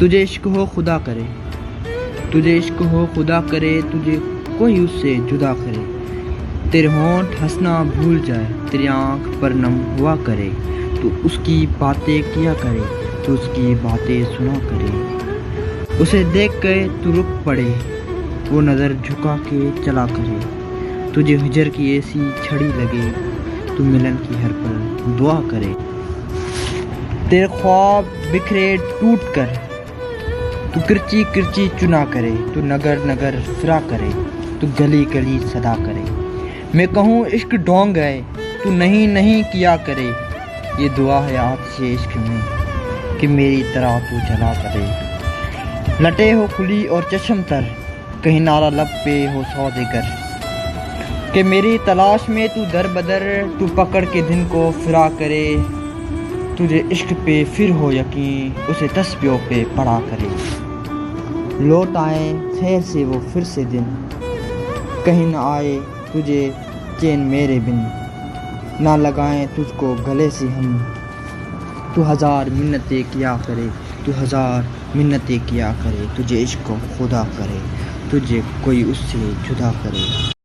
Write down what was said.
تجھے عشق ہو خدا کرے، تجھے عشق ہو خدا کرے، تجھے کوئی اس سے جدا کرے، تیرے ہونٹ ہنسنا بھول جائے، تیری آنکھ پر نم ہوا کرے، تو اس کی باتیں کیا کرے، تو اس کی باتیں سنا کرے، اسے دیکھ کے تو رک پڑے، وہ نظر جھکا کے چلا کرے، تجھے ہجر کی ایسی چھڑی لگے، تو ملن کی ہر پل دعا کرے، تیرے خواب بکھرے ٹوٹ کر تو کرچی کرچی چنا کرے، تو نگر نگر فرا کرے، تو گلی گلی صدا کرے، میں کہوں عشق ڈھونگ ہے تو نہیں نہیں کیا کرے، یہ دعا ہے آتش عشق میں کہ میری طرح تو جلا کرے، لٹے ہو کھلی اور چشم تر، کہیں نارا لب پہ ہو سوداگر، کہ میری تلاش میں تو در بدر، تو پکڑ کے دن کو فرا کرے، تجھے عشق پہ پھر ہو یقین، اسے تسبیحوں پہ پڑھا کرے، لوٹ آئیں خیر سے وہ پھر سے دن، کہیں نہ آئے تجھے چین میرے بن، نہ لگائیں تجھ کو گلے سے ہم، تو ہزار منتیں کیا کرے، تو ہزار منتیں کیا کرے، تجھے عشق کو خدا کرے، تجھے کوئی اس سے جدا کرے۔